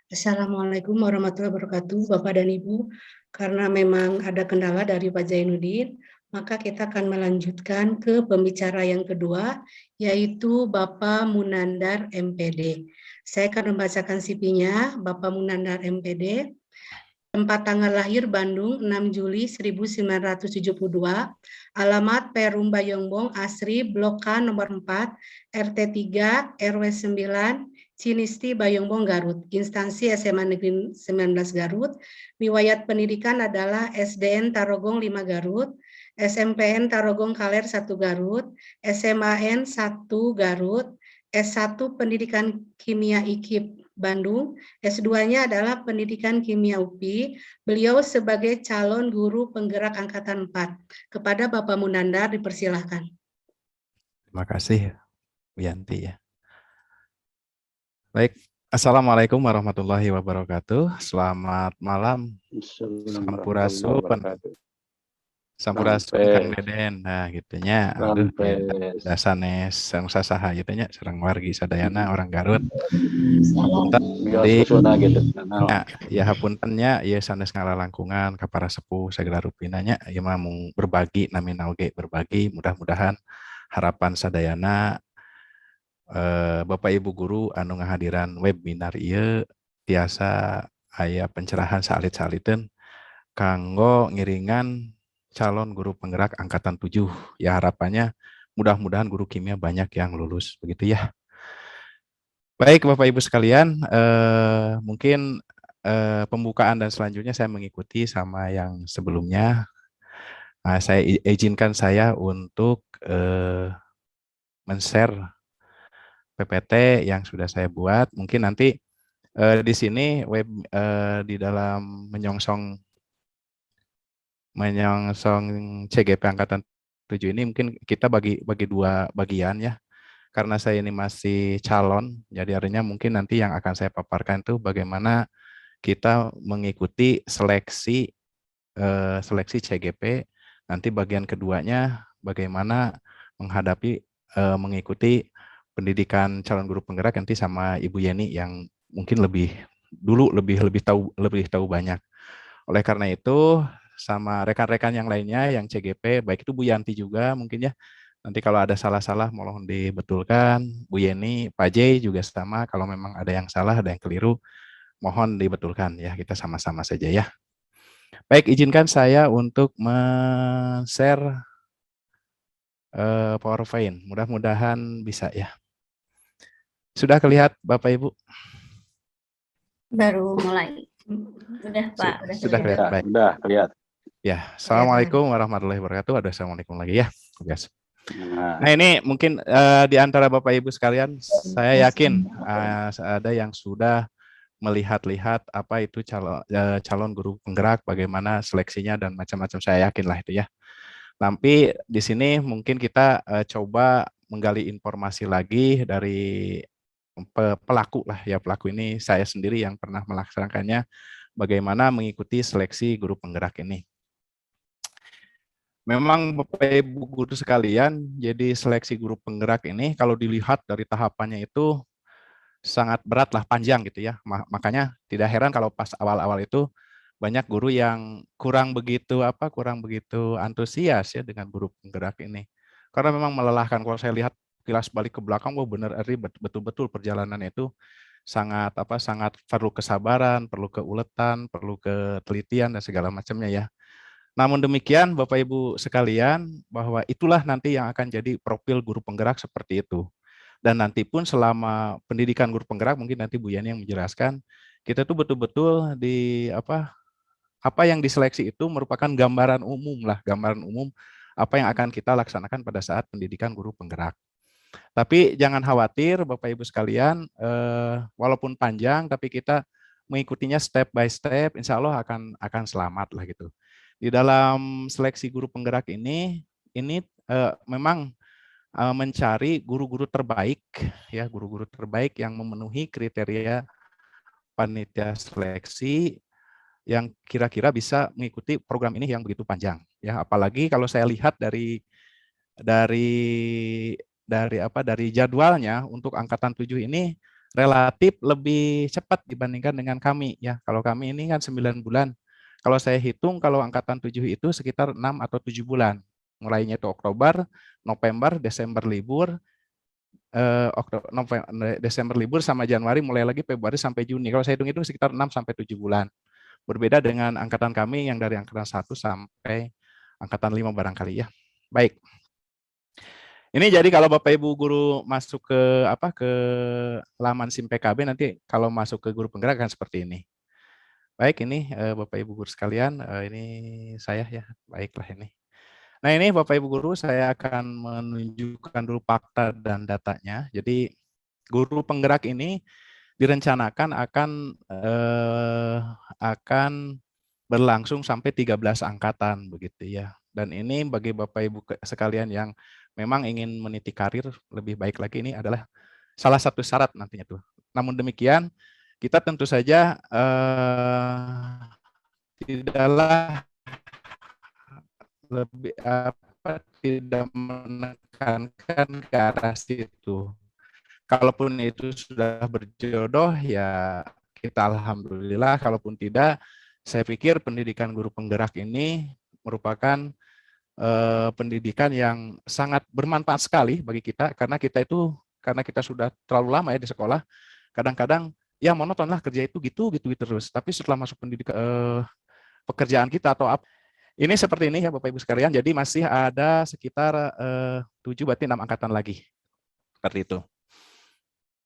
Assalamualaikum warahmatullahi wabarakatuh, Bapak dan Ibu. Karena memang ada kendala dari Pak Zainuddin, maka kita akan melanjutkan ke pembicara yang kedua, yaitu Bapak Munandar MPD. Saya akan membacakan CV-nya, Bapak Munandar MPD. Tempat tanggal lahir Bandung 6 Juli 1972, alamat Perum Bayongbong Asri Blok K nomor 4, RT 3, RW 9, Cinisti Bayongbong Garut, instansi SMA Negeri 19 Garut, riwayat pendidikan adalah SDN Tarogong 5 Garut, SMPN Tarogong Kaler 1 Garut, SMAN 1 Garut, S1 Pendidikan Kimia IKIP Bandung, S2-nya adalah Pendidikan Kimia UPI. Beliau sebagai calon guru penggerak angkatan 4. Kepada Bapak Munandar dipersilahkan. Terima kasih, Wianti ya. Baik, Assalamualaikum warahmatullahi wabarakatuh. Selamat malam, Sampurasun, Kang Deden. Nah, gitunya. Aduh, ya, dasanes sang sasaha gitunya, serang wargi sadayana orang Garut. Ya hapuntennya, ya sanes ngalalangkungan ka para sepuh sagala rupinanya, ya mah mung berbagi namina oge berbagi, mudah-mudahan harapan sadayana Bapak Ibu guru anu ngahadiran webinar ieu tiasa aya pencerahan salit-saliteun kanggo ngiringan calon guru penggerak angkatan 7. Ya harapannya mudah-mudahan guru kimia banyak yang lulus begitu ya. Baik Bapak Ibu sekalian, mungkin pembukaan dan selanjutnya saya mengikuti sama yang sebelumnya. Saya izinkan saya untuk men-share PPT yang sudah saya buat. Mungkin nanti di sini di dalam menyongsong CGP angkatan 7 ini mungkin kita bagi dua bagian ya. Karena saya ini masih calon, jadi artinya mungkin nanti yang akan saya paparkan itu bagaimana kita mengikuti seleksi CGP. Nanti bagian keduanya bagaimana menghadapi mengikuti pendidikan calon guru penggerak nanti sama Ibu Yeni yang mungkin lebih tahu banyak. Oleh karena itu sama rekan-rekan yang lainnya yang CGP, baik itu Bu Yanti juga mungkin ya. Nanti kalau ada salah-salah mohon dibetulkan. Bu Yeni, Pak J juga sama. Kalau memang ada yang salah, ada yang keliru, mohon dibetulkan ya. Kita sama-sama saja ya. Baik, izinkan saya untuk men-share PowerPoint. Mudah-mudahan bisa ya. Sudah kelihatan Bapak Ibu? Baru mulai. Udah Pak. Sudah kelihatan. Baik. Sudah kelihatan. Ya, Assalamualaikum warahmatullahi wabarakatuh. Ada Assalamualaikum lagi ya. Yes. Nah ini mungkin di antara Bapak Ibu sekalian, saya yakin ada yang sudah melihat-lihat apa itu calon guru penggerak, bagaimana seleksinya dan macam-macam, saya yakin lah itu ya. Tapi di sini mungkin kita coba menggali informasi lagi dari pelaku lah ya, pelaku ini saya sendiri yang pernah melaksanakannya, bagaimana mengikuti seleksi guru penggerak ini. Memang Bapak Ibu guru sekalian, jadi seleksi guru penggerak ini kalau dilihat dari tahapannya itu sangat berat lah, panjang gitu ya. Makanya tidak heran kalau pas awal-awal itu banyak guru yang kurang begitu antusias ya dengan guru penggerak ini. Karena memang melelahkan. Kalau saya lihat kilas balik ke belakang, wah benar ribet, betul-betul perjalanan itu sangat perlu kesabaran, perlu keuletan, perlu ketelitian dan segala macamnya ya. Namun demikian Bapak Ibu sekalian, bahwa itulah nanti yang akan jadi profil guru penggerak seperti itu. Dan nanti pun selama pendidikan guru penggerak, mungkin nanti Bu Yani yang menjelaskan, kita tuh betul-betul di apa yang diseleksi itu merupakan gambaran umum apa yang akan kita laksanakan pada saat pendidikan guru penggerak. Tapi jangan khawatir Bapak Ibu sekalian, walaupun panjang tapi kita mengikutinya step by step, insya Allah akan selamat lah gitu. Di dalam seleksi guru penggerak ini memang mencari guru-guru terbaik ya, guru-guru terbaik yang memenuhi kriteria panitia seleksi yang kira-kira bisa mengikuti program ini yang begitu panjang ya. Apalagi kalau saya lihat dari jadwalnya untuk angkatan 7 ini relatif lebih cepat dibandingkan dengan kami ya. Kalau kami ini kan 9 bulan. Kalau saya hitung kalau angkatan 7 itu sekitar 6 atau 7 bulan. Mulainya itu Oktober, November, Desember libur, Desember libur sama Januari mulai lagi Februari sampai Juni. Kalau saya hitung itu sekitar 6 sampai 7 bulan. Berbeda dengan angkatan kami yang dari angkatan 1 sampai angkatan 5 barangkali ya. Baik. Ini jadi kalau Bapak Ibu guru masuk ke laman SIM PKB nanti kalau masuk ke guru penggerak kan seperti ini. Baik, ini Bapak Ibu guru sekalian, ini saya ya. Baiklah ini. Nah, ini Bapak Ibu guru saya akan menunjukkan dulu fakta dan datanya. Jadi guru penggerak ini direncanakan akan berlangsung sampai 13 angkatan begitu ya. Dan ini bagi Bapak Ibu sekalian yang memang ingin meniti karir lebih baik lagi, ini adalah salah satu syarat nantinya tuh. Namun demikian kita tentu saja tidaklah tidak menekankan ke arah situ. Kalaupun itu sudah berjodoh ya kita alhamdulillah, kalaupun tidak saya pikir pendidikan guru penggerak ini merupakan pendidikan yang sangat bermanfaat sekali bagi kita karena kita sudah terlalu lama ya di sekolah, kadang-kadang ya monoton lah kerja itu gitu terus, tapi setelah masuk pendidikan pekerjaan kita atau apa, ini seperti ini ya Bapak Ibu sekalian, jadi masih ada sekitar 7 berarti 6 angkatan lagi seperti itu.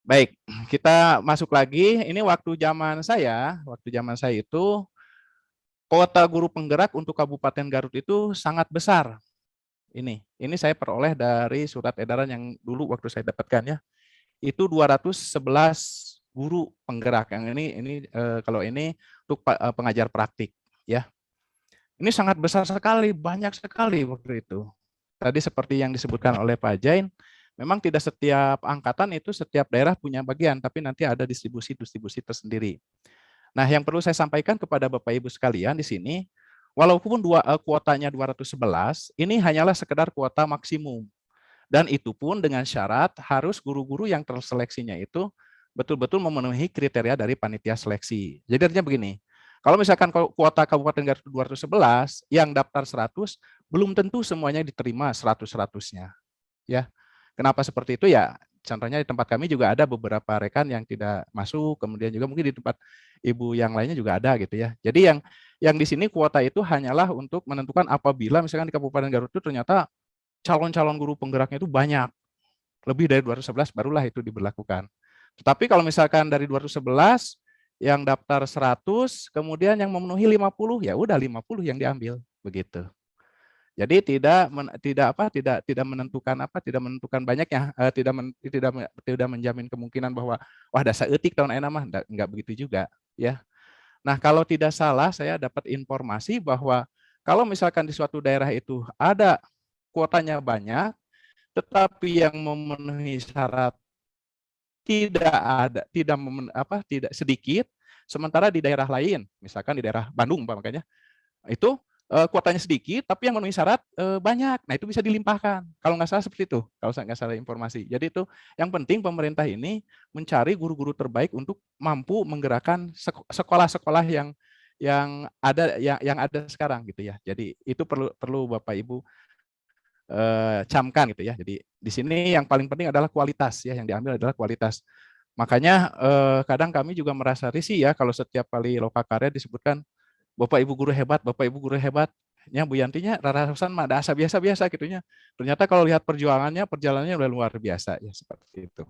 Baik, kita masuk lagi. Ini waktu zaman saya itu kuota guru penggerak untuk Kabupaten Garut itu sangat besar. Ini saya peroleh dari surat edaran yang dulu waktu saya dapatkan ya. Itu 211 guru penggerak. Yang ini kalau ini untuk pengajar praktik ya. Ini sangat besar sekali, banyak sekali waktu itu. Tadi seperti yang disebutkan oleh Pak Jain, memang tidak setiap angkatan itu setiap daerah punya bagian, tapi nanti ada distribusi tersendiri. Nah, yang perlu saya sampaikan kepada Bapak Ibu sekalian di sini, walaupun kuotanya 211, ini hanyalah sekedar kuota maksimum. Dan itu pun dengan syarat harus guru-guru yang terseleksinya itu betul-betul memenuhi kriteria dari panitia seleksi. Jadi artinya begini, kalau misalkan kuota Kabupaten Garut 211, yang daftar 100, belum tentu semuanya diterima 100-100-nya. Ya. Kenapa seperti itu ya? Contohnya di tempat kami juga ada beberapa rekan yang tidak masuk, kemudian juga mungkin di tempat ibu yang lainnya juga ada gitu ya. Jadi yang di sini kuota itu hanyalah untuk menentukan apabila misalkan di Kabupaten Garut itu ternyata calon-calon guru penggeraknya itu banyak, lebih dari 211 barulah itu diberlakukan. Tetapi kalau misalkan dari 211 yang daftar 100, kemudian yang memenuhi 50, ya udah 50 yang diambil begitu. Jadi tidak menentukan banyaknya, tidak menjamin kemungkinan bahwa wah dasar etik tahun enak mah enggak begitu juga ya. Nah, kalau tidak salah saya dapat informasi bahwa kalau misalkan di suatu daerah itu ada kuotanya banyak tetapi yang memenuhi syarat tidak sedikit, sementara di daerah lain, misalkan di daerah Bandung makanya itu kuotanya sedikit, tapi yang memenuhi syarat banyak. Nah, itu bisa dilimpahkan. Kalau nggak salah seperti itu, kalau saya nggak salah informasi. Jadi itu yang penting pemerintah ini mencari guru-guru terbaik untuk mampu menggerakkan sekolah-sekolah yang ada sekarang gitu ya. Jadi itu perlu Bapak Ibu camkan gitu ya. Jadi di sini yang paling penting adalah kualitas ya, yang diambil adalah kualitas. Makanya kadang kami juga merasa risih ya kalau setiap kali lokakarya disebutkan Bapak Ibu guru hebat, Bapak Ibu guru hebat. Ya Bu Yantinya rarasan mah asa biasa-biasa gitunya. Ternyata kalau lihat perjalanannya udah luar biasa ya seperti itu.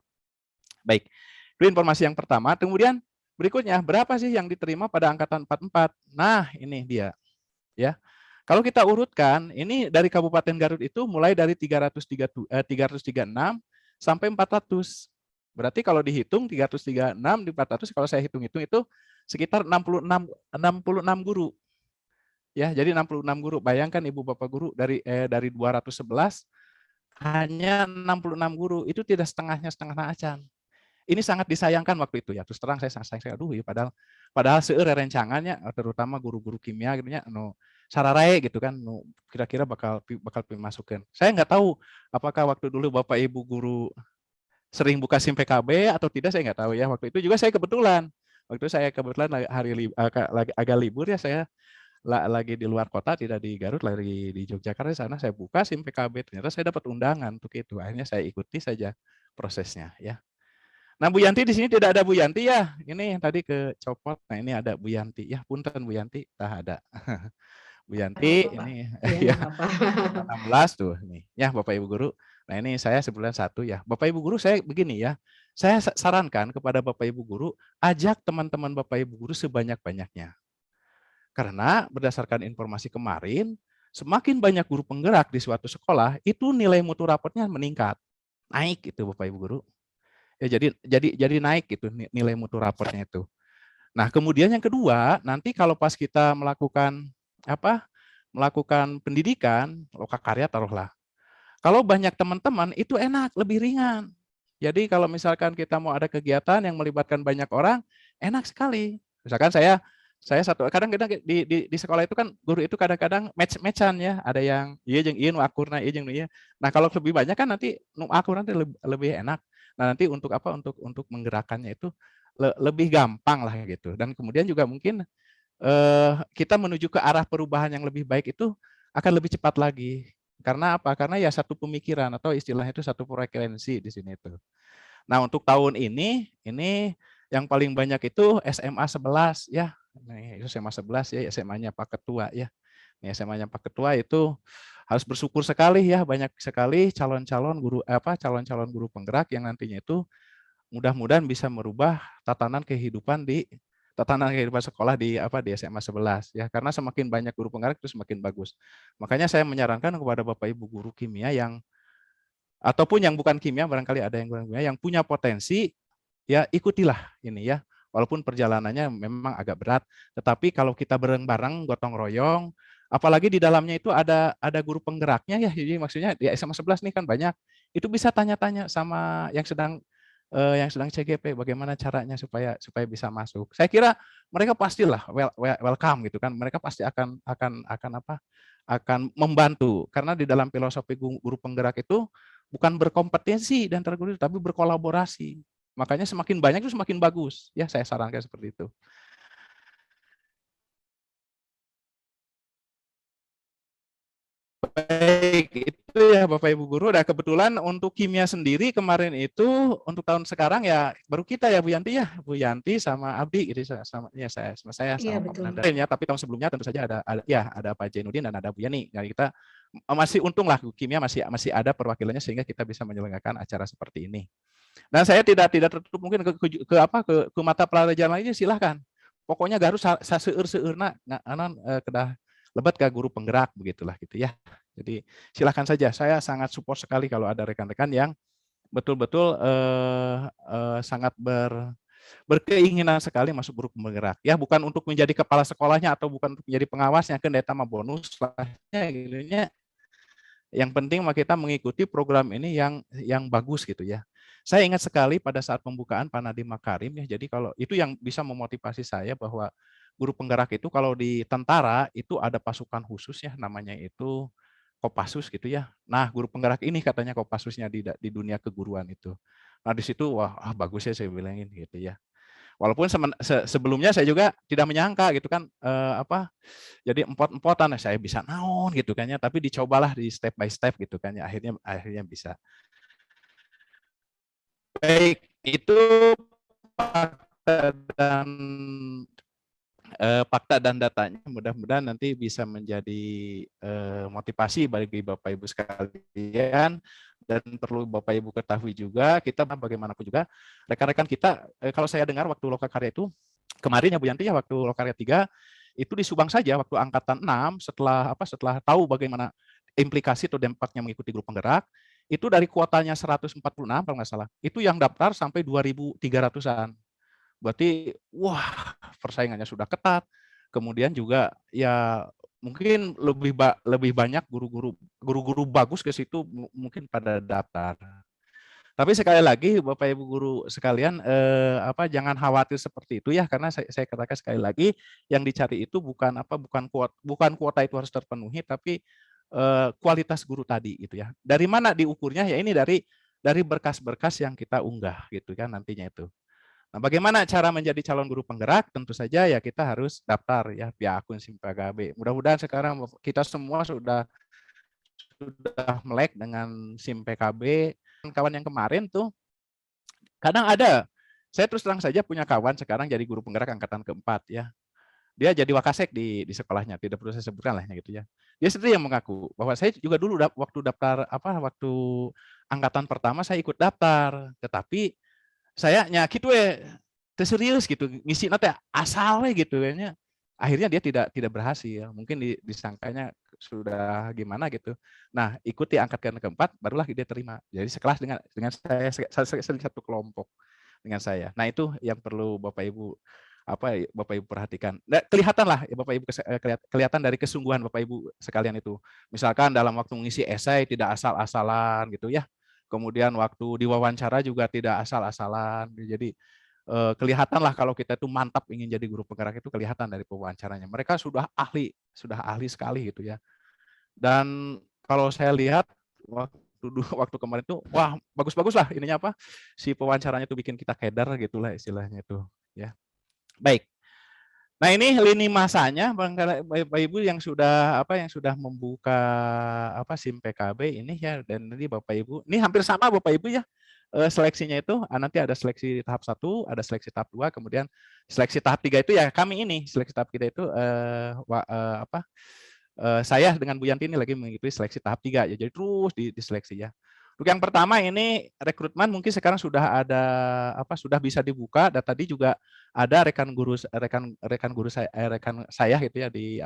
Baik. Itu informasi yang pertama. Kemudian berikutnya, berapa sih yang diterima pada angkatan 44? Nah, ini dia. Ya. Kalau kita urutkan, ini dari Kabupaten Garut itu mulai dari 336 sampai 400. Berarti kalau dihitung 336 di 400, kalau saya hitung-hitung itu sekitar 66 guru. Ya, jadi 66 guru. Bayangkan Ibu Bapak guru dari 211 hanya 66 guru. Itu tidak setengah acan. Ini sangat disayangkan waktu itu ya. Terus terang saya sayang, aduh ya padahal seueur rencangannya terutama guru-guru kimia gitu nya sararae gitu kan kira-kira bakal dimasukin. Saya nggak tahu apakah waktu dulu Bapak Ibu guru sering buka SIM PKB atau tidak saya nggak tahu ya. Waktu itu juga saya kebetulan, agak libur ya, saya lagi di luar kota, tidak di Garut, lagi di Yogyakarta. Sana saya buka SIM PKB, ternyata saya dapat undangan untuk itu. Akhirnya saya ikuti saja prosesnya ya. Nah, Bu Yanti di sini tidak ada Bu Yanti ya. Ini yang tadi kecopot. Nah, ini ada Bu Yanti. Ya, punten Bu Yanti, ada. Bu Yanti ini ya, ya 16 tuh nih. Ya, Bapak Ibu guru. Nah, ini saya sebulan 1 ya. Bapak Ibu guru, saya begini ya. Saya sarankan kepada Bapak Ibu guru, ajak teman-teman Bapak Ibu guru sebanyak-banyaknya. Karena berdasarkan informasi kemarin, semakin banyak guru penggerak di suatu sekolah, itu nilai mutu rapotnya meningkat. Naik itu Bapak Ibu guru. Ya, jadi naik gitu nilai mutu raportnya itu. Nah, kemudian yang kedua, nanti kalau pas kita melakukan pendidikan, lokakarya taruhlah. Kalau banyak teman-teman itu enak, lebih ringan. Jadi kalau misalkan kita mau ada kegiatan yang melibatkan banyak orang, enak sekali. Misalkan saya kadang-kadang di sekolah itu kan guru itu kadang-kadang match-matchan ya, ada yang iya jeung ieu nu akurna, ieu jeung ieu. Nah, kalau lebih banyak kan nanti nu akurna lebih enak. Nah, nanti untuk untuk menggerakkannya itu lebih gampang lah gitu. Dan kemudian juga mungkin kita menuju ke arah perubahan yang lebih baik itu akan lebih cepat lagi. Karena apa? Karena ya satu pemikiran atau istilahnya itu satu frekuensi di sini itu. Nah, untuk tahun ini yang paling banyak itu SMA 11 ya. Nah, itu SMA 11 ya, SMA-nya Pak Ketua ya. Ini SMA-nya Pak Ketua itu harus bersyukur sekali ya, banyak sekali calon-calon guru penggerak yang nantinya itu mudah-mudahan bisa merubah tatanan kehidupan sekolah di SMA 11 ya, karena semakin banyak guru penggerak itu semakin bagus. Makanya saya menyarankan kepada Bapak Ibu guru kimia ataupun yang bukan kimia, barangkali ada yang bukan kimia yang punya potensi ya, ikutilah ini ya. Walaupun perjalanannya memang agak berat, tetapi kalau kita bareng-bareng gotong royong, apalagi di dalamnya itu ada guru penggeraknya ya. Jadi maksudnya di SMA 11 nih kan banyak, itu bisa tanya-tanya sama yang sedang CGP bagaimana caranya supaya bisa masuk. Saya kira mereka pastilah welcome gitu kan. Mereka pasti akan membantu, karena di dalam filosofi guru penggerak itu bukan berkompetensi dan terguru, tapi berkolaborasi. Makanya semakin banyak itu semakin bagus. Ya, saya sarankan seperti itu. Baik, itu ya Bapak Ibu guru. Nah, kebetulan untuk kimia sendiri kemarin itu untuk tahun sekarang ya baru kita ya Bu Yanti ya, Bu Yanti sama Abdi gitu, sama saya Iya, sama Pak betul. Nanda ya. Tapi tahun sebelumnya tentu saja ada Pak Jainuddin dan ada Bu Yani. Jadi kita masih untung lah kimia masih ada perwakilannya sehingga kita bisa menyelenggarakan acara seperti ini. Dan saya tidak tertutup mungkin ke mata pelajaran lainnya, silahkan. Pokoknya Garut saseur-seurna kedah lebat ke guru penggerak begitulah gitu ya. Jadi silahkan saja. Saya sangat support sekali kalau ada rekan-rekan yang betul-betul sangat berkeinginan sekali masuk guru penggerak. Ya, bukan untuk menjadi kepala sekolahnya atau bukan untuk menjadi pengawasnya, kan data mah bonus lahnya gitu ya. Yang penting mah kita mengikuti program ini yang bagus gitu ya. Saya ingat sekali pada saat pembukaan Pak Nadiem Makarim ya, jadi kalau itu yang bisa memotivasi saya bahwa guru penggerak itu kalau di tentara itu ada pasukan khusus ya, namanya itu Kopassus gitu ya. Nah, guru penggerak ini katanya Kopassusnya di dunia keguruan itu. Nah, di situ wah bagus ya saya bilangin gitu ya. Walaupun sebelumnya saya juga tidak menyangka gitu kan jadi empot-empotan saya bisa naon gitu kan ya, tapi dicobalah di step by step gitu kan ya, akhirnya bisa. Baik, itu fakta dan datanya, mudah-mudahan nanti bisa menjadi motivasi bagi Bapak Ibu sekalian, dan perlu Bapak Ibu ketahui juga, kita bagaimanapun juga rekan-rekan kita, kalau saya dengar waktu Lokakarya itu kemarin ya Bu Yanti ya, waktu Lokakarya 3 itu di Subang saja waktu angkatan 6 setelah tahu bagaimana implikasi atau dampaknya mengikuti grup penggerak, itu dari kuotanya 146 kalau nggak salah, itu yang daftar sampai 2.300-an. Berarti wah, persaingannya sudah ketat. Kemudian juga ya mungkin lebih banyak guru-guru bagus ke situ mungkin pada daftar. Tapi sekali lagi Bapak Ibu guru sekalian jangan khawatir seperti itu ya, karena saya katakan sekali lagi yang dicari itu bukan kuota itu harus terpenuhi, tapi kualitas guru tadi gitu ya. Dari mana diukurnya? Ya ini dari dari berkas-berkas yang kita unggah gitu kan nantinya itu. Nah, bagaimana cara menjadi calon guru penggerak? Tentu saja ya kita harus daftar ya via akun SIM-PKB. Mudah-mudahan sekarang kita semua sudah melek dengan SIM PKB. Kawan yang kemarin tuh kadang ada, saya terus terang saja punya kawan sekarang jadi guru penggerak angkatan keempat ya. Dia jadi wakasek di sekolahnya, tidak perlu saya sebutkan lah gitu ya. Dia sendiri yang mengaku bahwa saya juga dulu waktu daftar waktu angkatan pertama saya ikut daftar, tetapi saya nyakit serius gitu, ngisi nanti asal gitu kayaknya. Akhirnya dia tidak berhasil, mungkin disangkanya sudah gimana gitu. Nah, ikuti angkatan keempat, barulah dia terima. Jadi sekelas dengan saya satu kelompok dengan saya. Nah, itu yang perlu Bapak Ibu perhatikan. Nah, kelihatan lah ya Bapak Ibu kelihatan dari kesungguhan Bapak Ibu sekalian itu. Misalkan dalam waktu mengisi esai tidak asal-asalan gitu ya. Kemudian waktu diwawancara juga tidak asal-asalan. Jadi kelihatanlah kalau kita itu mantap ingin jadi guru penggerak itu kelihatan dari pewawancaranya. Mereka sudah ahli sekali gitu ya. Dan kalau saya lihat waktu kemarin itu wah bagus-bagus lah ininya si pewawancaranya itu bikin kita keder gitulah istilahnya itu ya. Baik. Nah, ini lini masanya Bapak Ibu yang sudah membuka SIM PKB ini ya, dan ini Bapak Ibu, ini hampir sama Bapak Ibu ya. Seleksinya itu nanti ada seleksi tahap 1, ada seleksi tahap 2, kemudian seleksi tahap 3 itu ya kami ini. Seleksi tahap 3 itu saya dengan Bu Yanti ini lagi mengikuti seleksi tahap 3 ya. Jadi terus diseleksi ya. Untuk yang pertama ini rekrutmen mungkin sekarang sudah ada sudah bisa dibuka, dan tadi juga ada rekan saya gitu ya di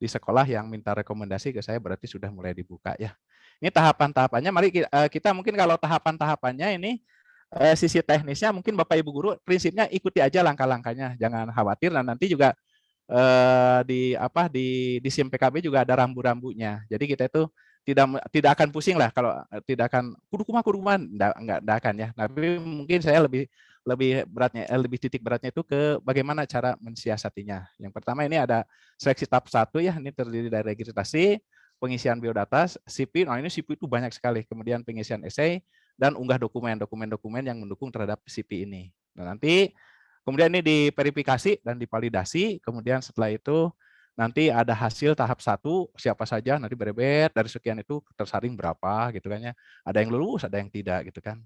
sekolah yang minta rekomendasi ke saya, berarti sudah mulai dibuka ya. Ini tahapan-tahapannya, mari kita mungkin kalau tahapan-tahapannya ini sisi teknisnya mungkin Bapak Ibu guru prinsipnya ikuti aja langkah-langkahnya, jangan khawatir. Dan nanti juga di SIM PKB juga ada rambu-rambunya. Jadi kita itu tidak akan pusing lah kalau tidak akan kudu-kumaha enggak akan ya. Tapi mungkin saya lebih titik beratnya itu ke bagaimana cara mensiasatinya. Yang pertama ini ada seleksi tahap 1 ya, ini terdiri dari registrasi, pengisian biodata, CV. Nah, ini CV itu banyak sekali. Kemudian pengisian esai dan unggah dokumen-dokumen yang mendukung terhadap CV ini. Nah, nanti kemudian ini diverifikasi dan divalidasi. Kemudian setelah itu nanti ada hasil tahap 1 siapa saja nanti berebet dari sekian itu tersaring berapa gitu kan ya. Ada yang lulus, ada yang tidak gitu kan.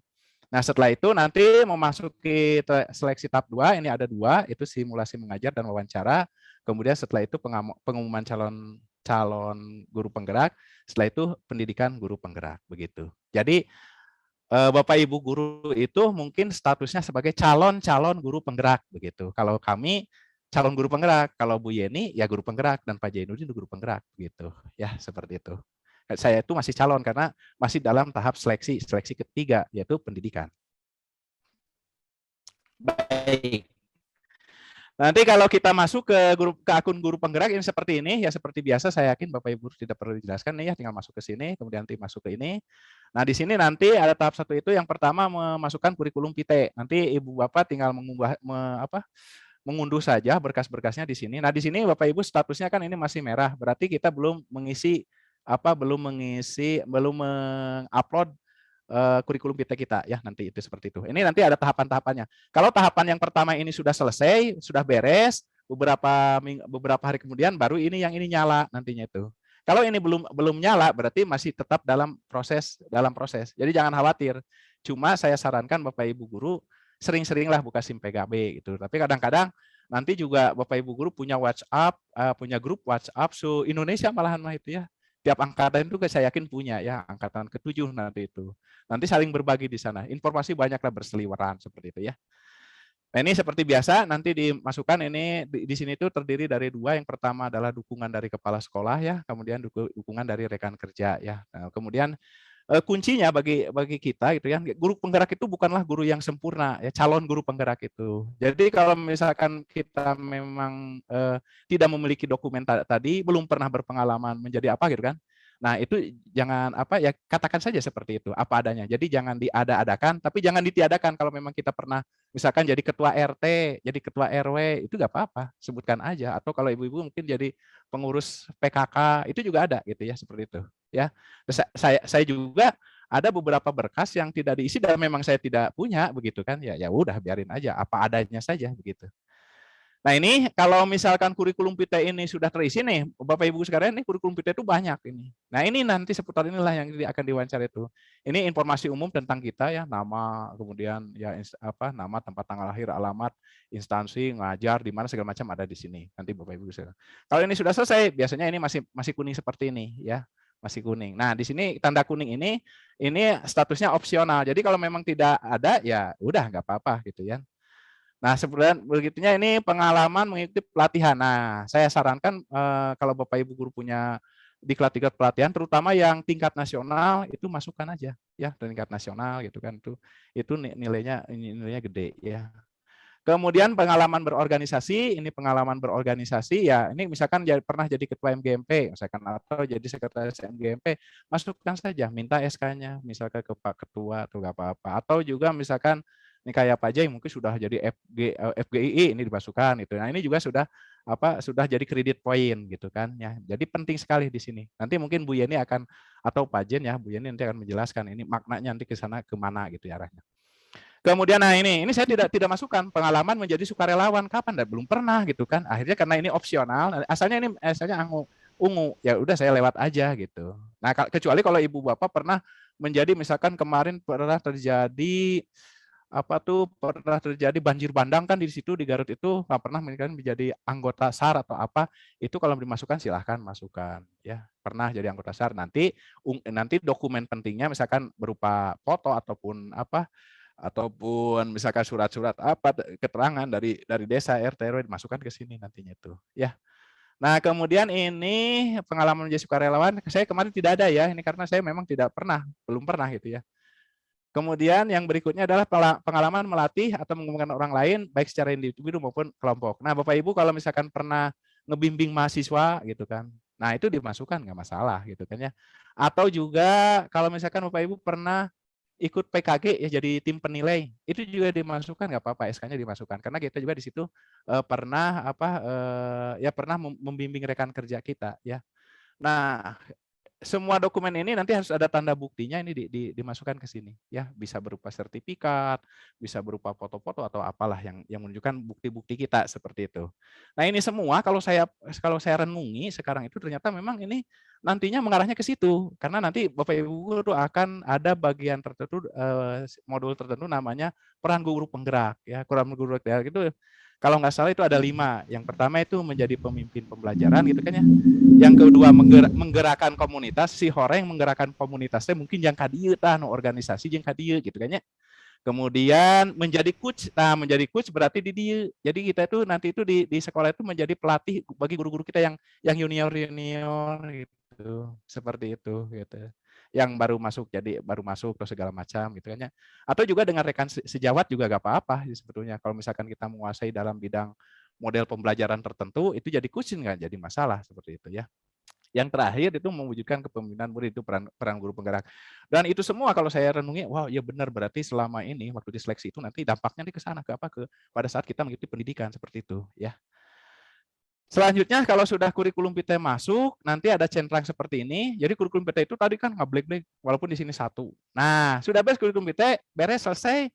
Nah, setelah itu nanti memasuki seleksi tahap 2, ini ada 2, itu simulasi mengajar dan wawancara. Kemudian setelah itu pengumuman calon guru penggerak, setelah itu pendidikan guru penggerak begitu. Jadi Bapak Ibu guru itu mungkin statusnya sebagai calon guru penggerak begitu. Kalau kami calon guru penggerak, kalau Bu Yeni ya guru penggerak, dan Pak Jainuddin guru penggerak gitu. Ya, seperti itu. Saya itu masih calon karena masih dalam tahap seleksi ketiga yaitu pendidikan. Baik. Nanti kalau kita masuk ke akun guru penggerak ini seperti ini ya, seperti biasa saya yakin Bapak Ibu tidak perlu dijelaskan nih ya, tinggal masuk ke sini, kemudian nanti masuk ke ini. Nah, di sini nanti ada tahap 1 itu yang pertama memasukkan kurikulum vitae. Nanti Ibu Bapak tinggal mengunduh saja berkas-berkasnya di sini. Nah, di sini Bapak Ibu statusnya kan ini masih merah, berarti kita belum mengupload kurikulum kita ya, nanti itu seperti itu. Ini nanti ada tahapan-tahapannya. Kalau tahapan yang pertama ini sudah selesai, sudah beres, beberapa hari kemudian baru ini nyala nantinya itu. Kalau ini belum nyala berarti masih tetap dalam proses. Jadi jangan khawatir. Cuma saya sarankan Bapak Ibu guru sering-seringlah buka SIM PKB gitu. Tapi kadang-kadang nanti juga Bapak Ibu guru punya WhatsApp, punya grup WhatsApp Indonesia malahan itu ya. Tiap angkatan itu saya yakin punya ya, angkatan ke-7 nanti itu. Nanti saling berbagi di sana. Informasi banyaklah berseliweran seperti itu ya. Nah, ini seperti biasa nanti dimasukkan ini di sini itu terdiri dari 2. Yang pertama adalah dukungan dari kepala sekolah ya, kemudian dukungan dari rekan kerja ya. Nah, kemudian kuncinya bagi kita gitu ya, guru penggerak itu bukanlah guru yang sempurna ya, calon guru penggerak itu. Jadi kalau misalkan kita memang tidak memiliki dokumen tadi, belum pernah berpengalaman menjadi apa gitu kan. Nah, itu jangan ya, katakan saja seperti itu, apa adanya. Jadi jangan diada-adakan, tapi jangan ditiadakan. Kalau memang kita pernah misalkan jadi ketua RT, jadi ketua RW, itu nggak apa-apa, sebutkan aja. Atau kalau ibu-ibu mungkin jadi pengurus PKK, itu juga ada gitu ya, seperti itu. Ya, saya juga ada beberapa berkas yang tidak diisi dan memang saya tidak punya begitu kan, ya udah biarin aja apa adanya saja begitu. Nah ini kalau misalkan kurikulum vitae ini sudah terisi nih, Bapak Ibu sekalian, ini kurikulum vitae itu banyak ini. Nah ini nanti seputar inilah yang akan diwawancara itu. Ini informasi umum tentang kita ya, nama, kemudian ya nama, tempat tanggal lahir, alamat, instansi, ngajar di mana segala macam ada di sini. Nanti Bapak Ibu sekalian. Kalau ini sudah selesai, biasanya ini masih kuning seperti ini ya, masih kuning. Nah di sini tanda kuning ini statusnya opsional. Jadi kalau memang tidak ada ya udah nggak apa-apa gitu ya. Nah, sebenarnya begitunya ini pengalaman mengikuti pelatihan. Nah, saya sarankan kalau Bapak Ibu guru punya diklat-diklat pelatihan, terutama yang tingkat nasional itu masukkan aja, ya tingkat nasional gitu kan itu nilainya gede ya. Kemudian pengalaman berorganisasi, ini pengalaman berorganisasi ya, ini misalkan pernah jadi ketua MGMP, misalkan atau jadi sekretaris MGMP, masukkan saja, minta SK-nya, misalkan ke Pak Ketua atau nggak apa-apa, atau juga misalkan ini kayak Pak Jai mungkin sudah jadi FGII ini dimasukkan itu. Nah ini juga sudah jadi kredit poin gitu kan ya. Jadi penting sekali di sini. Nanti mungkin Bu Yeni akan atau Pak Jen ya, Bu Yeni nanti akan menjelaskan ini maknanya nanti ke sana kemana gitu ya arahnya. Kemudian nah ini saya tidak masukkan pengalaman menjadi sukarelawan kapan? Belum pernah gitu kan. Akhirnya karena ini opsional, asalnya ungu ya udah saya lewat aja gitu. Nah kecuali kalau Ibu Bapak pernah menjadi misalkan kemarin pernah terjadi banjir bandang kan di situ di Garut itu nggak pernah menjadi anggota SAR atau apa itu kalau dimasukkan silahkan masukkan ya pernah jadi anggota SAR nanti dokumen pentingnya misalkan berupa foto ataupun misalkan surat-surat keterangan dari desa RT RW dimasukkan ke sini nantinya itu ya. Nah kemudian ini pengalaman menjadi sukarelawan saya kemarin tidak ada ya ini karena saya memang belum pernah gitu ya. Kemudian yang berikutnya adalah pengalaman melatih atau mengembangkan orang lain baik secara individu maupun kelompok. Nah, Bapak Ibu kalau misalkan pernah ngebimbing mahasiswa gitu kan. Nah, itu dimasukkan nggak masalah gitu kan ya. Atau juga kalau misalkan Bapak Ibu pernah ikut PKG ya jadi tim penilai, itu juga dimasukkan nggak apa-apa SK-nya dimasukkan karena kita juga di situ pernah pernah membimbing rekan kerja kita ya. Nah, semua dokumen ini nanti harus ada tanda buktinya ini dimasukkan ke sini ya bisa berupa sertifikat bisa berupa foto-foto atau apalah yang menunjukkan bukti-bukti kita seperti itu. Nah ini semua kalau saya renungi sekarang itu ternyata memang ini nantinya mengarahnya ke situ karena nanti Bapak Ibu guru akan ada bagian tertentu modul tertentu namanya peran guru penggerak ya peran guru penggerak itu kalau nggak salah itu ada 5. Yang pertama itu menjadi pemimpin pembelajaran gitu kan ya. Yang kedua menggerakkan komunitas, si orang yang menggerakkan komunitasnya mungkin yang kadieu tah organisasi yang kadieu gitu kan ya. Kemudian menjadi coach. Nah, menjadi coach berarti di dia. Jadi kita itu nanti itu di sekolah itu menjadi pelatih bagi guru-guru kita yang junior gitu. Seperti itu gitu. Yang baru masuk atau segala macam gitu kan ya. Atau juga dengan rekan sejawat juga gak apa-apa sebetulnya kalau misalkan kita menguasai dalam bidang model pembelajaran tertentu itu jadi kucing nggak jadi masalah seperti itu ya. Yang terakhir itu mewujudkan kepemimpinan murid itu peran guru penggerak. Dan itu semua kalau saya renungi, wow ya benar berarti selama ini waktu diseleksi itu nanti dampaknya ke sana ke pada saat kita mengikuti pendidikan seperti itu ya. Selanjutnya kalau sudah kurikulum vitae masuk, nanti ada centang seperti ini. Jadi kurikulum vitae itu tadi kan ngeblek-blek walaupun di sini 1. Nah, sudah beres kurikulum vitae, beres selesai,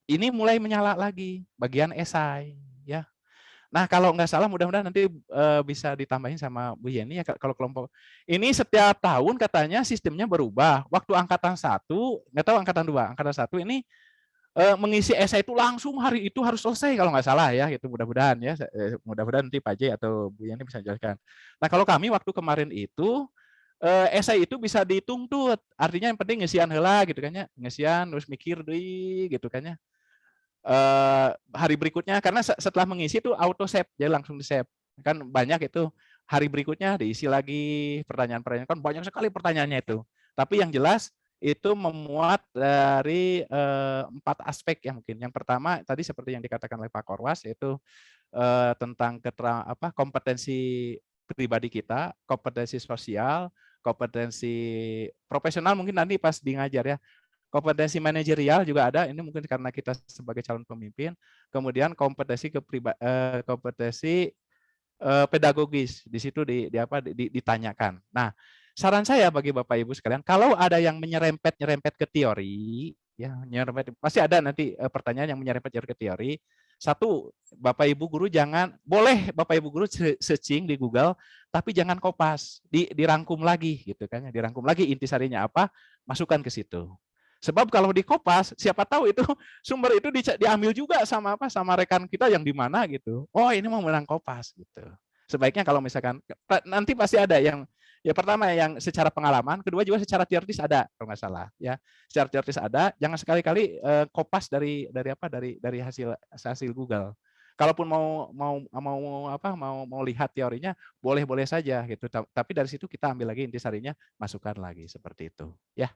ini mulai menyala lagi bagian esai ya. Nah, kalau nggak salah mudah-mudahan nanti bisa ditambahin sama Bu Yeni ya kalau kelompok. Ini setiap tahun katanya sistemnya berubah. Waktu angkatan 1, nggak tahu angkatan 2, angkatan 1 ini mengisi esai itu langsung hari itu harus selesai kalau nggak salah ya itu mudah-mudahan ya mudah-mudahan nanti Pak J atau Bu Yani bisa jelaskan. Nah kalau kami waktu kemarin itu esai itu bisa dituntut artinya yang penting ngisian heula gitu kan ya ngisian terus mikir deh gitu kan ya hari berikutnya karena setelah mengisi itu auto save jadi langsung di save kan banyak itu hari berikutnya diisi lagi pertanyaan-pertanyaan kan banyak sekali pertanyaannya itu tapi yang jelas itu memuat dari 4 aspek ya mungkin. Yang pertama tadi seperti yang dikatakan oleh Pak Korwas yaitu tentang kompetensi pribadi kita, kompetensi sosial, kompetensi profesional mungkin nanti pas di ngajar ya. Kompetensi manajerial juga ada. Ini mungkin karena kita sebagai calon pemimpin. Kemudian kompetensi pedagogis di situ ditanyakan. Nah, saran saya bagi Bapak Ibu sekalian, kalau ada yang menyerempet-nyerempet ke teori, ya nyerempet, pasti ada nanti pertanyaan yang menyerempet ke teori. Satu, Bapak Ibu guru jangan, boleh Bapak Ibu guru searching di Google, tapi jangan kopas, dirangkum lagi gitu kan, dirangkum lagi intisarinya apa, masukkan ke situ. Sebab kalau di kopas, siapa tahu itu sumber itu diambil juga sama apa, sama rekan kita yang di mana gitu. Oh ini mau menang kopas gitu. Sebaiknya kalau misalkan nanti pasti ada yang ya pertama yang secara pengalaman, kedua juga secara teoritis ada kalau nggak salah ya. Secara teoritis ada, jangan sekali-kali kopas dari hasil Google. Kalaupun mau lihat teorinya boleh saja gitu. Tapi dari situ kita ambil lagi intisarinya, masukkan lagi seperti itu ya.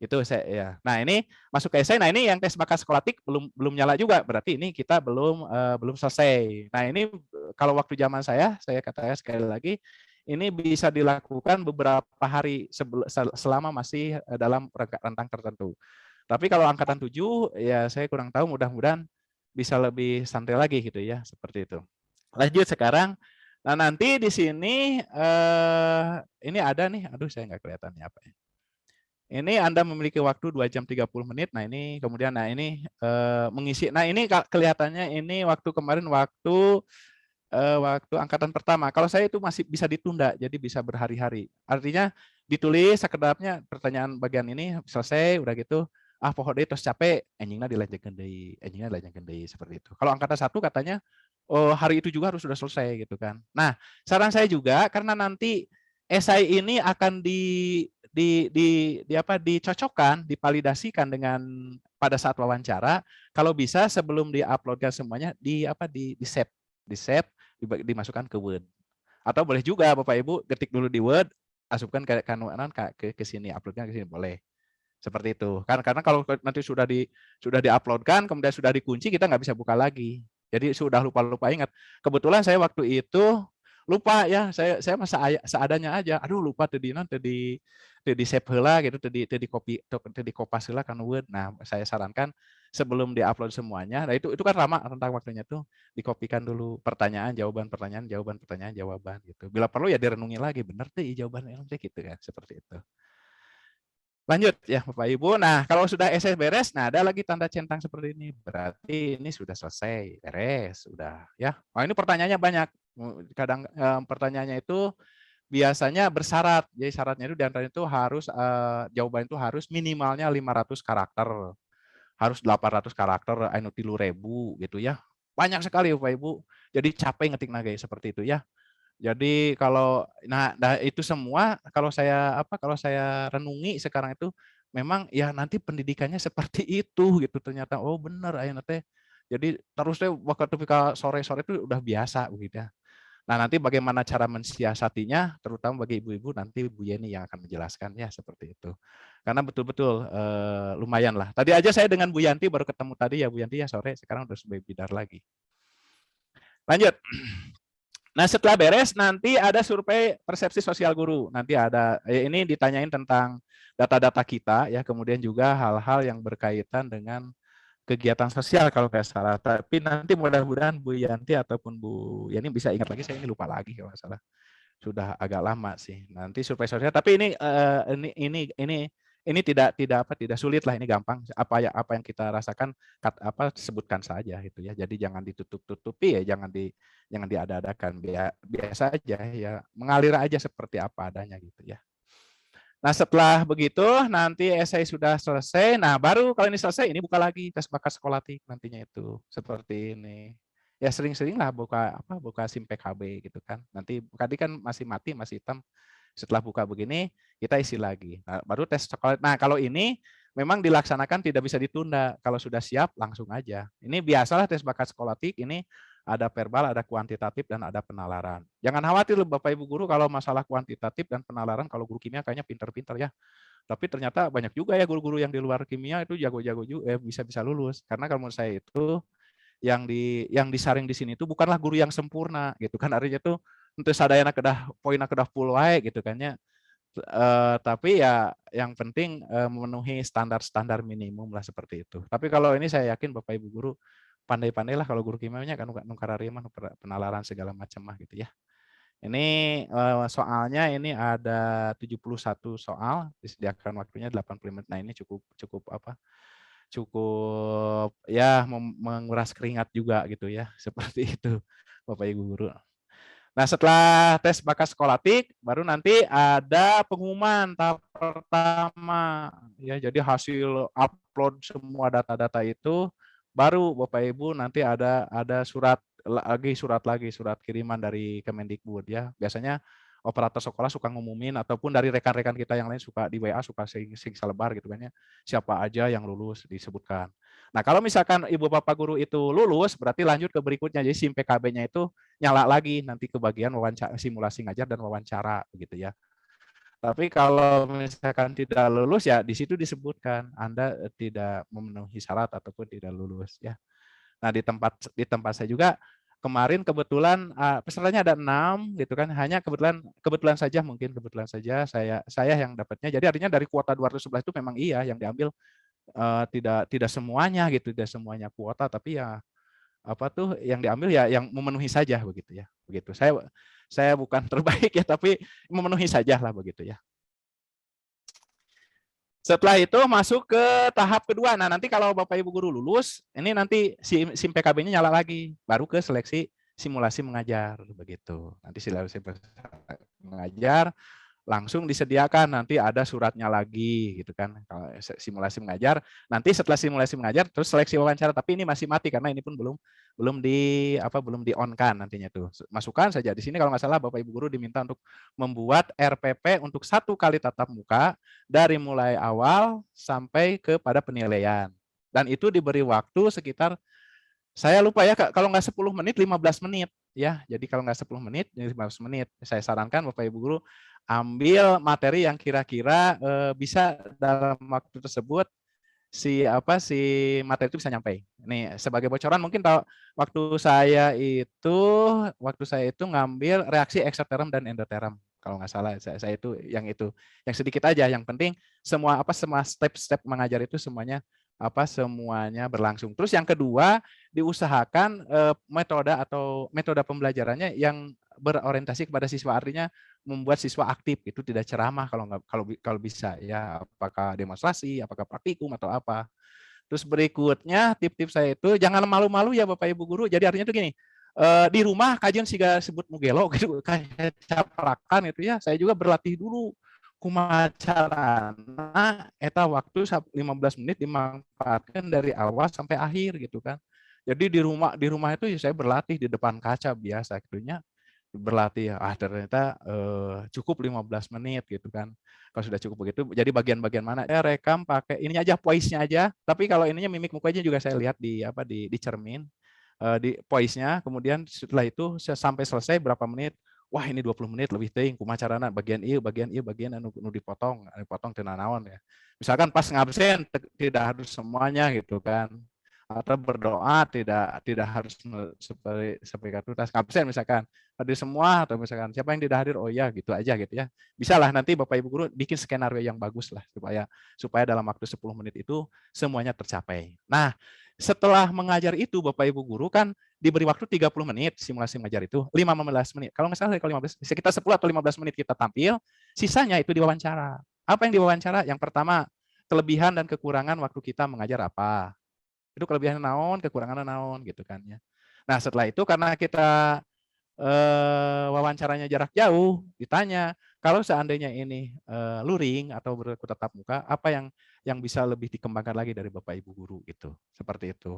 Itu saya ya. Nah, ini masuk ke esai. Nah, ini yang tes bakat skolatik belum nyala juga. Berarti ini kita belum selesai. Nah, ini kalau waktu zaman saya katakan sekali lagi, ini bisa dilakukan beberapa hari selama masih dalam rentang tertentu. Tapi kalau angkatan 7 ya saya kurang tahu, mudah-mudahan bisa lebih santai lagi gitu ya, seperti itu. Lanjut sekarang. Nah, nanti di sini ini ada nih, aduh saya nggak kelihatan apa ya. Ini Anda memiliki waktu 2 jam 30 menit. Nah, ini kemudian ini mengisi. Nah, ini kelihatannya ini waktu kemarin waktu angkatan pertama. Kalau saya itu masih bisa ditunda, jadi bisa berhari-hari. Artinya ditulis sekedapnya pertanyaan bagian ini selesai, udah gitu. Ah, pohon deh terus capek, enjingnya dilanjutkan deui seperti itu. Kalau angkatan 1 katanya hari itu juga harus sudah selesai gitu kan. Nah, saran saya juga karena nanti esai ini akan dicocokkan, divalidasikan dengan pada saat wawancara. Kalau bisa sebelum diuploadkan semuanya di save, dimasukkan ke Word. Atau boleh juga Bapak Ibu ketik dulu di Word, asupkan ke sini, uploadkan ke sini boleh. Seperti itu. Karena kalau nanti sudah diuploadkan, kemudian sudah dikunci, kita nggak bisa buka lagi. Jadi sudah lupa ingat. Kebetulan saya waktu itu lupa ya, saya masa seadanya aja. Aduh lupa tadi di save heula gitu, tadi kopas heula kan Word. Nah, saya sarankan sebelum diupload semuanya, nah itu kan lama tentang waktunya tuh, dikopikan dulu pertanyaan, jawaban gitu. Bila perlu ya direnungi lagi, benar tuh jawabannya gitu kan, seperti itu. Lanjut ya Bapak Ibu. Nah, kalau sudah esai beres, nah ada lagi tanda centang seperti ini. Berarti ini sudah selesai, beres, sudah ya. Oh, ini pertanyaannya banyak. Kadang pertanyaannya itu biasanya bersyarat. Jadi syaratnya itu diantaranya itu harus jawaban itu harus minimalnya 500 karakter. Harus 800 karakter, anu 3.000 gitu ya. Banyak sekali Bapak Ibu. Jadi capek ngetik naga seperti itu ya. Jadi kalau itu semua kalau saya renungi sekarang itu memang ya nanti pendidikannya seperti itu gitu ternyata. Oh benar ayeuna teh. Jadi terus teh waktu ketika sore-sore itu udah biasa begitu ya. Nah, nanti bagaimana cara mensiasatinya terutama bagi ibu-ibu nanti Bu Yeni yang akan menjelaskan ya seperti itu. Karena betul-betul lumayan lah. Tadi aja saya dengan Bu Yanti baru ketemu tadi ya Bu Yanti ya sore, sekarang udah bidar lagi. Lanjut. Nah, setelah beres nanti ada survei persepsi sosial guru. Nanti ada ini ditanyain tentang data-data kita ya, kemudian juga hal-hal yang berkaitan dengan kegiatan sosial kalau nggak salah. Tapi nanti mudah-mudahan Bu Yanti ataupun Bu Yani bisa ingat lagi, saya ini lupa lagi kalau nggak salah. Sudah agak lama sih. Nanti survei sosial. Tapi ini tidak sulit lah, ini gampang. Apa yang kita rasakan sebutkan saja gitu ya. Jadi jangan ditutup-tutupi ya, jangan diada-adakan. Biasa aja ya, mengalir aja seperti apa adanya gitu ya. Nah, setelah begitu nanti esai sudah selesai. Nah, baru kalau ini selesai ini buka lagi tes bakat skolatik nantinya itu. Seperti ini. Ya sering-sering lah buka SIM PKB gitu kan. Nanti tadi kan masih mati, masih hitam. Setelah buka begini, kita isi lagi. Nah, baru tes sekolah. Nah, kalau ini memang dilaksanakan tidak bisa ditunda. Kalau sudah siap, langsung aja. Ini biasalah tes bakat skolatik, ini ada verbal, ada kuantitatif, dan ada penalaran. Jangan khawatir Bapak Ibu Guru kalau masalah kuantitatif dan penalaran, kalau guru kimia kayaknya pinter-pinter ya. Tapi ternyata banyak juga ya guru-guru yang di luar kimia itu jago-jago juga, bisa lulus. Karena kalau menurut saya itu, yang disaring di sini itu bukanlah guru yang sempurna gitu kan, artinya tuh untuk sadayana poinna kedah full wae gitu kan ya. Tapi ya yang penting memenuhi standar minimum lah seperti itu. Tapi kalau ini saya yakin Bapak Ibu guru pandai-pandai lah kalau guru kimianya kan nukararia mah penalaran segala macam mah gitu ya. Ini soalnya ini ada 71 soal, disediakan waktunya 80 menit. Nah, ini cukup cukup apa? Cukup ya menguras keringat juga gitu ya, seperti itu Bapak Ibu guru. Nah, setelah tes bakat skolatik, baru nanti ada pengumuman tahap pertama. Ya, jadi hasil upload semua data-data itu, baru Bapak Ibu nanti ada surat surat kiriman dari Kemendikbud ya. Biasanya operator sekolah suka ngumumin ataupun dari rekan-rekan kita yang lain suka di WA suka sing selebar gitu kan ya. Siapa aja yang lulus disebutkan. Nah, kalau misalkan Ibu Bapak guru itu lulus, berarti lanjut ke berikutnya. Jadi SIM PKB-nya itu nyala lagi nanti ke bagian wawancara, simulasi ngajar dan wawancara begitu ya. Tapi kalau misalkan tidak lulus ya di situ disebutkan Anda tidak memenuhi syarat ataupun tidak lulus ya. Nah, di tempat saya juga kemarin kebetulan pesertanya ada 6 gitu kan. Hanya kebetulan saja saya yang dapatnya. Jadi artinya dari kuota 211 itu memang iya yang diambil tidak semuanya gitu, tidak semuanya kuota, tapi ya apa tuh yang diambil ya yang memenuhi saja begitu ya. Begitu. Saya bukan terbaik ya, tapi memenuhi saja lah begitu ya. Setelah itu masuk ke tahap kedua. Nah, nanti kalau Bapak Ibu guru lulus, ini nanti SIM PKB-nya nyala lagi, baru ke seleksi simulasi mengajar begitu. Nanti simulasi mengajar langsung disediakan, nanti ada suratnya lagi gitu kan. Kalau simulasi mengajar, nanti setelah simulasi mengajar terus seleksi wawancara, tapi ini masih mati karena ini pun belum di on kan nantinya tuh. Masukkan saja di sini kalau nggak salah Bapak Ibu guru diminta untuk membuat RPP untuk 1 kali tatap muka dari mulai awal sampai kepada penilaian. Dan itu diberi waktu sekitar, saya lupa ya, kalau nggak 10 menit, 15 menit ya. Jadi kalau nggak 10 menit, 15 menit. Saya sarankan Bapak Ibu guru ambil materi yang kira-kira bisa dalam waktu tersebut si materi itu bisa nyampe. Nih sebagai bocoran mungkin tahu waktu saya itu ngambil reaksi eksoterm dan endoterm kalau nggak salah. Saya itu yang sedikit aja, yang penting semua step-step mengajar itu semuanya berlangsung. Terus yang kedua, diusahakan metode pembelajarannya yang berorientasi kepada siswa, artinya membuat siswa aktif, itu tidak ceramah kalau bisa ya, apakah demonstrasi, apakah praktikum atau apa. Terus berikutnya tip-tip saya itu jangan malu-malu ya Bapak Ibu guru. Jadi artinya tuh gini, di rumah kajian siga sebut mugelo gitu kayak caprakan itu ya. Saya juga berlatih dulu kumacarana eta waktu 15 menit dimanfaatkan dari awal sampai akhir gitu kan. Jadi di rumah itu ya saya berlatih di depan kaca biasa gitunya, berlatih ternyata cukup 15 menit gitu kan. Kalau sudah cukup begitu, jadi bagian-bagian mana saya rekam pakai ini aja, voice-nya aja. Tapi kalau ininya mimik mukanya juga saya lihat di cermin, di voice-nya. Kemudian setelah itu sampai selesai berapa menit, wah ini 20 menit lebih teuing kumacarana bagian anu dipotong tina naon ya. Misalkan pas ngabsen tidak harus semuanya gitu kan. Atau berdoa tidak harus seperti tuntas ngabsen misalkan hadir semua, atau misalkan siapa yang tidak hadir, oh ya gitu aja gitu ya. Bisa lah nanti Bapak Ibu guru bikin skenario yang bagus lah supaya dalam waktu 10 menit itu semuanya tercapai. Nah, setelah mengajar itu Bapak Ibu guru kan diberi waktu 30 menit simulasi mengajar itu, 15 menit. Kalau nggak salah kalau 15, sekitar 10 atau 15 menit kita tampil, sisanya itu diwawancara. Apa yang diwawancara? Yang pertama, kelebihan dan kekurangan waktu kita mengajar apa. Itu kelebihan naon, kekurangan naon gitu kan ya. Nah, setelah itu karena kita wawancaranya jarak jauh, ditanya, kalau seandainya ini luring atau bertatap muka, apa yang bisa lebih dikembangkan lagi dari Bapak Ibu guru gitu. Seperti itu.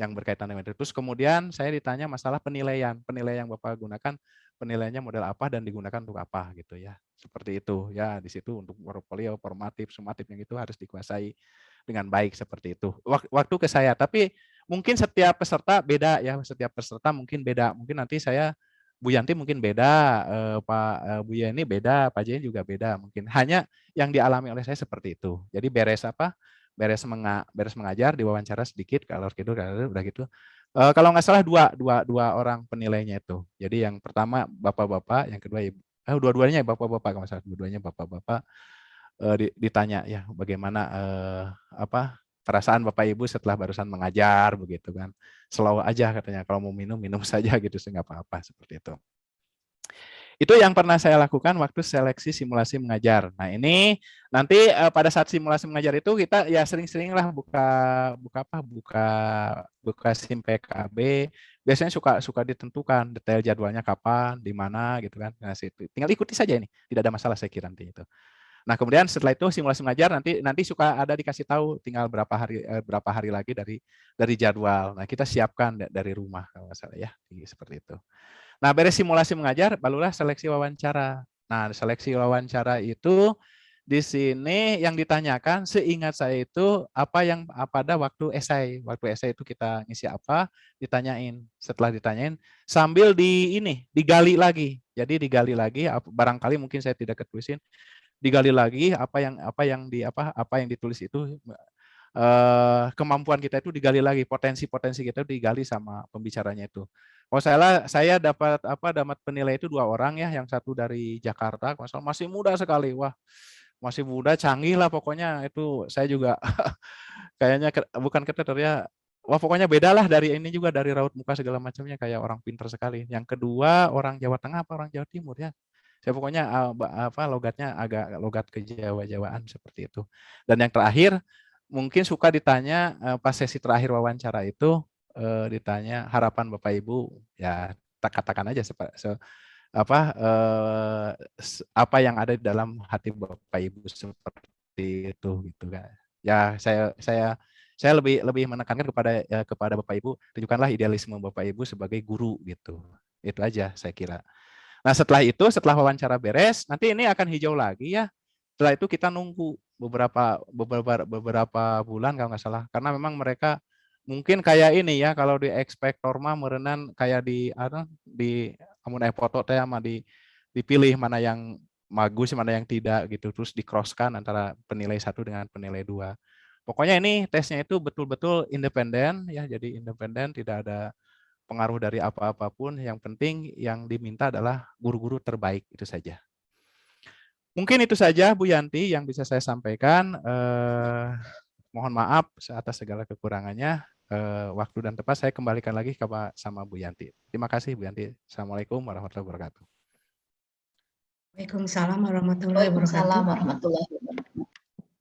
Yang berkaitan dengan itu. Terus kemudian saya ditanya masalah penilaian. Penilaian yang Bapak gunakan, penilaiannya model apa dan digunakan untuk apa gitu ya. Seperti itu ya, di situ untuk portfolio, formatif, sumatif yang itu harus dikuasai dengan baik seperti itu. Waktu ke saya, tapi mungkin setiap peserta beda ya, setiap peserta mungkin beda. Mungkin nanti saya Bu Yanti mungkin beda, Pak Bu Yeni beda, Pak Jeni juga beda mungkin. Hanya yang dialami oleh saya seperti itu. Jadi beres mengajar, diwawancara sedikit, kalau gitu udah gitu. Kalau nggak salah dua orang penilainya itu. Jadi yang pertama bapak-bapak, yang kedua ibu. Dua-duanya bapak-bapak, kalau nggak salah dua-duanya bapak-bapak. Ditanya ya bagaimana perasaan Bapak Ibu setelah barusan mengajar begitu kan. Slow aja katanya, kalau mau minum saja gitu sih nggak apa-apa seperti itu. Itu yang pernah saya lakukan waktu seleksi simulasi mengajar. Nah, ini nanti pada saat simulasi mengajar itu kita ya sering-seringlah buka SIM PKB. Biasanya suka ditentukan detail jadwalnya kapan, di mana gitu kan. Nah, situ. Tinggal ikuti saja ini. Tidak ada masalah saya kira nanti itu. Nah, kemudian setelah itu simulasi mengajar nanti suka ada dikasih tahu tinggal berapa hari lagi dari jadwal. Nah, kita siapkan dari rumah kalau nggak salah ya, seperti itu. Nah, beres simulasi mengajar, barulah seleksi wawancara. Nah, seleksi wawancara itu di sini yang ditanyakan, seingat saya itu pada waktu esai. Waktu esai itu kita ngisi apa, ditanyain. Setelah ditanyain, sambil digali lagi. Jadi digali lagi, barangkali mungkin saya tidak ketulisin, digali lagi apa yang ditulis itu. Kemampuan kita itu digali lagi, potensi-potensi kita digali sama pembicaranya itu. Oh, saya dapat penilai itu 2 orang ya, yang satu dari Jakarta, masih muda sekali, wah masih muda, canggih lah pokoknya itu. Saya juga kayaknya bukan keteter ya, wah pokoknya beda lah dari ini juga, dari raut muka segala macamnya kayak orang pintar sekali. Yang kedua orang Jawa Tengah orang Jawa Timur ya. Saya pokoknya logatnya agak logat kejawa-jawaan seperti itu. Dan yang terakhir mungkin suka ditanya pas sesi terakhir wawancara itu ditanya harapan Bapak Ibu, ya katakan aja apa yang ada di dalam hati Bapak Ibu seperti itu gitu kan. Ya saya lebih menekankan kepada Bapak Ibu, tunjukkanlah idealisme Bapak Ibu sebagai guru gitu. Itu aja saya kira. Nah, setelah wawancara beres, nanti ini akan hijau lagi ya. Setelah itu kita nunggu beberapa bulan kalau nggak salah, karena memang mereka mungkin kayak ini ya, kalau di ekspektor mah merenan kayak di amun foto teh sama dipilih mana yang bagus mana yang tidak gitu, terus di-cross-kan antara penilai 1 dengan penilai 2. Pokoknya ini tesnya itu betul-betul independen ya, jadi independen, tidak ada pengaruh dari apapun, yang penting yang diminta adalah guru-guru terbaik, itu saja. Mungkin itu saja Bu Yanti yang bisa saya sampaikan. Mohon maaf atas segala kekurangannya. Waktu dan tempat saya kembalikan lagi sama Bu Yanti. Terima kasih Bu Yanti. Assalamualaikum warahmatullahi wabarakatuh. Waalaikumsalam warahmatullahi wabarakatuh.